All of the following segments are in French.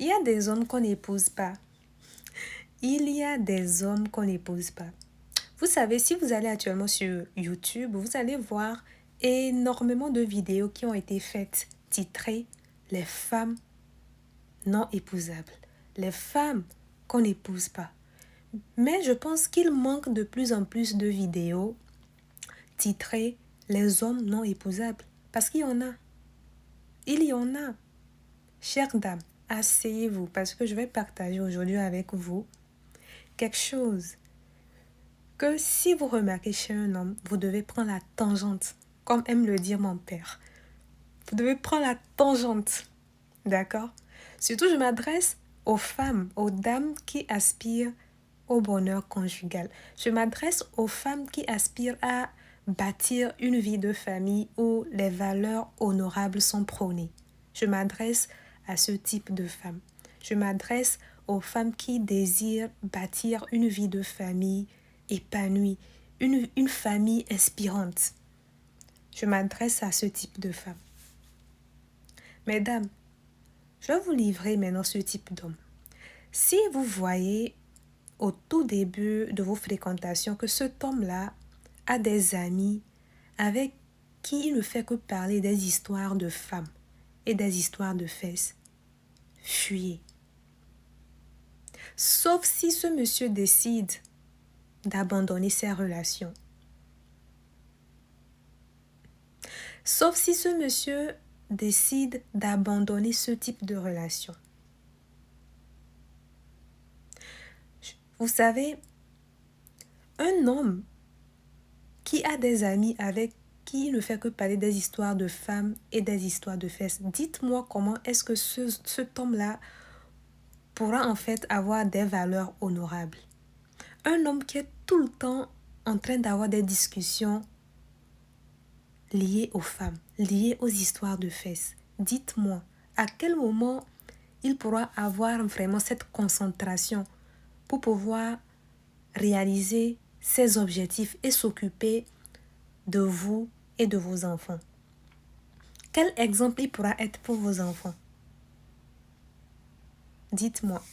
Il y a des hommes qu'on n'épouse pas. Il y a des hommes qu'on n'épouse pas. Vous savez, si vous allez actuellement sur YouTube, vous allez voir énormément de vidéos qui ont été faites, titrées « Les femmes non épousables ». Les femmes qu'on n'épouse pas. Mais je pense qu'il manque de plus en plus de vidéos titrées « Les hommes non épousables ». Parce qu'il y en a. Il y en a. Chères dames, asseyez-vous parce que je vais partager aujourd'hui avec vous quelque chose que si vous remarquez chez un homme, vous devez prendre la tangente, comme aime le dire mon père. Vous devez prendre la tangente, d'accord? Surtout, je m'adresse aux femmes, aux dames qui aspirent au bonheur conjugal. Je m'adresse aux femmes qui aspirent à bâtir une vie de famille où les valeurs honorables sont prônées. Je m'adresse à ce type de femmes. Je m'adresse aux femmes qui désirent bâtir une vie de famille épanouie, une famille inspirante. Je m'adresse à ce type de femmes. Mesdames, je vais vous livrer maintenant ce type d'homme. Si vous voyez au tout début de vos fréquentations que cet homme-là a des amis avec qui il ne fait que parler des histoires de femmes et des histoires de fesses, fuyez. Sauf si ce monsieur décide d'abandonner ses relations. Sauf si ce monsieur décide d'abandonner ce type de relation. Vous savez, un homme qui a des amis avec qui il ne fait que parler des histoires de femmes et des histoires de fesses, dites-moi comment est-ce que cet homme-là pourra en fait avoir des valeurs honorables. Un homme qui est tout le temps en train d'avoir des discussions liées aux femmes, liées aux histoires de fesses. Dites-moi, à quel moment il pourra avoir vraiment cette concentration pour pouvoir réaliser ses objectifs et s'occuper de vous et de vos enfants. Quel exemple il pourra être pour vos enfants? Dites-moi.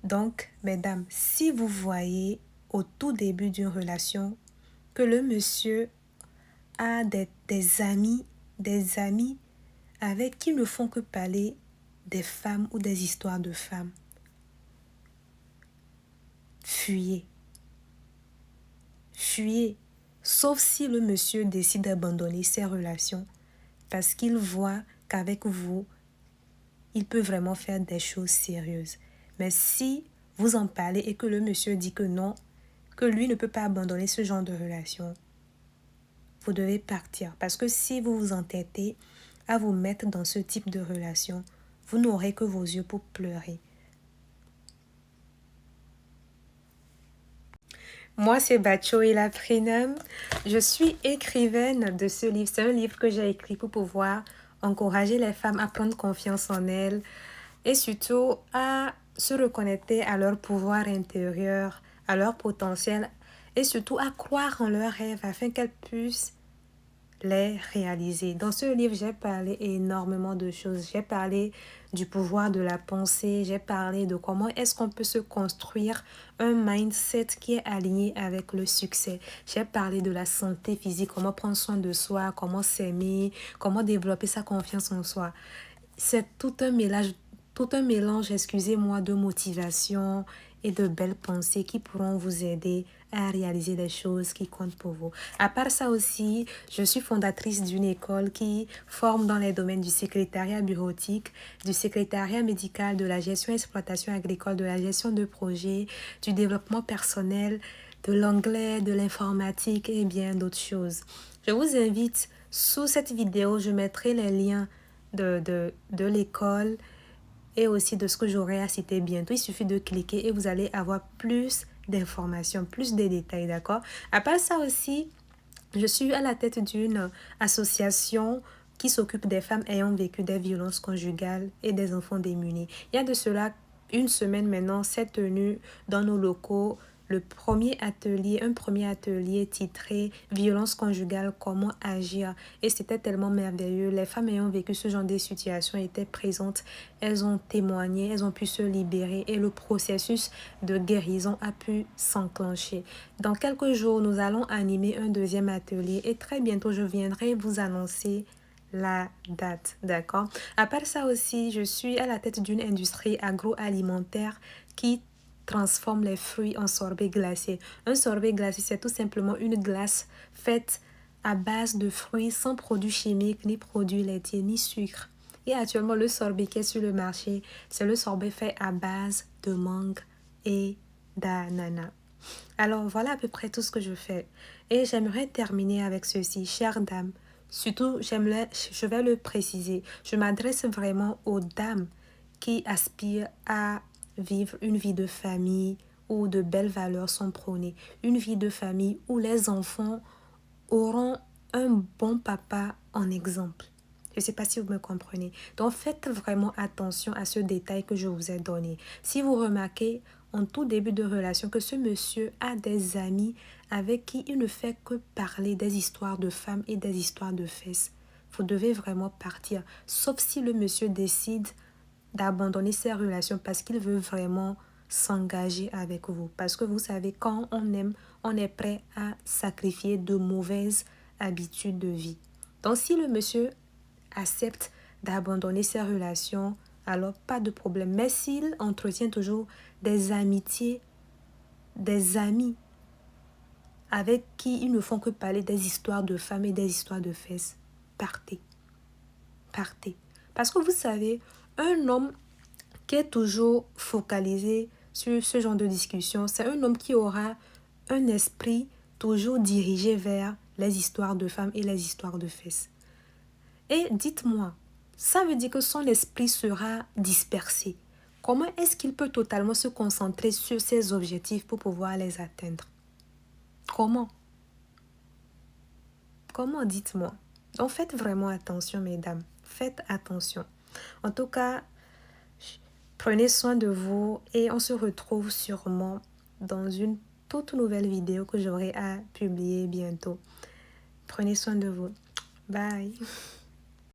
Donc, mesdames, si vous voyez au tout début d'une relation que le monsieur a des amis avec qui ne font que parler des femmes ou des histoires de femmes, fuyez. Fuyez. Sauf si le monsieur décide d'abandonner ses relations parce qu'il voit qu'avec vous, il peut vraiment faire des choses sérieuses. Mais si vous en parlez et que le monsieur dit que non, que lui ne peut pas abandonner ce genre de relation, vous devez partir. Parce que si vous vous entêtez à vous mettre dans ce type de relation, vous n'aurez que vos yeux pour pleurer. Moi, c'est Bachoé la Prénam. Je suis écrivaine de ce livre. C'est un livre que j'ai écrit pour pouvoir encourager les femmes à prendre confiance en elles et surtout à se reconnecter à leur pouvoir intérieur, à leur potentiel et surtout à croire en leurs rêves afin qu'elles puissent les réaliser. Dans ce livre, j'ai parlé énormément de choses. J'ai parlé du pouvoir de la pensée. J'ai parlé de comment est-ce qu'on peut se construire un mindset qui est aligné avec le succès. J'ai parlé de la santé physique, comment prendre soin de soi, comment s'aimer, comment développer sa confiance en soi. C'est tout un mélange, excusez-moi, de motivation et de belles pensées qui pourront vous aider à réaliser des choses qui comptent pour vous. À part ça aussi, je suis fondatrice d'une école qui forme dans les domaines du secrétariat bureautique, du secrétariat médical, de la gestion et exploitation agricole, de la gestion de projets, du développement personnel, de l'anglais, de l'informatique et bien d'autres choses. Je vous invite, sous cette vidéo, je mettrai les liens de l'école et aussi de ce que j'aurai à citer bientôt. Il suffit de cliquer et vous allez avoir plus d'informations, plus de détails, d'accord? À part ça aussi, je suis à la tête d'une association qui s'occupe des femmes ayant vécu des violences conjugales et des enfants démunis. Il y a de cela une semaine maintenant, s'est tenue dans nos locaux un premier atelier titré Violence conjugale, comment agir. Et c'était tellement merveilleux. Les femmes ayant vécu ce genre de situation étaient présentes. Elles ont témoigné, elles ont pu se libérer et le processus de guérison a pu s'enclencher. Dans quelques jours, nous allons animer un deuxième atelier et très bientôt, je viendrai vous annoncer la date, d'accord? À part ça aussi, je suis à la tête d'une industrie agroalimentaire qui transforme les fruits en sorbet glacé. Un sorbet glacé, c'est tout simplement une glace faite à base de fruits sans produits chimiques, ni produits laitiers, ni sucre. Et actuellement, le sorbet qui est sur le marché, c'est le sorbet fait à base de mangue et d'ananas. Alors, voilà à peu près tout ce que je fais. Et j'aimerais terminer avec ceci, chères dames. Surtout, je vais le préciser, je m'adresse vraiment aux dames qui aspirent à vivre une vie de famille où de belles valeurs sont prônées. Une vie de famille où les enfants auront un bon papa en exemple. Je ne sais pas si vous me comprenez. Donc, faites vraiment attention à ce détail que je vous ai donné. Si vous remarquez en tout début de relation que ce monsieur a des amis avec qui il ne fait que parler des histoires de femmes et des histoires de fesses, vous devez vraiment partir. Sauf si le monsieur décide d'abandonner ses relations parce qu'il veut vraiment s'engager avec vous. Parce que vous savez, quand on aime, on est prêt à sacrifier de mauvaises habitudes de vie. Donc, si le monsieur accepte d'abandonner ses relations, alors pas de problème. Mais s'il entretient toujours des amitiés, des amis avec qui ils ne font que parler des histoires de femmes et des histoires de fesses, partez. Partez. Parce que vous savez, un homme qui est toujours focalisé sur ce genre de discussion, c'est un homme qui aura un esprit toujours dirigé vers les histoires de femmes et les histoires de fesses. Et dites-moi, ça veut dire que son esprit sera dispersé. Comment est-ce qu'il peut totalement se concentrer sur ses objectifs pour pouvoir les atteindre? Comment? Comment, dites-moi? Donc faites vraiment attention, mesdames. Faites attention. En tout cas, prenez soin de vous et on se retrouve sûrement dans une toute nouvelle vidéo que j'aurai à publier bientôt. Prenez soin de vous. Bye.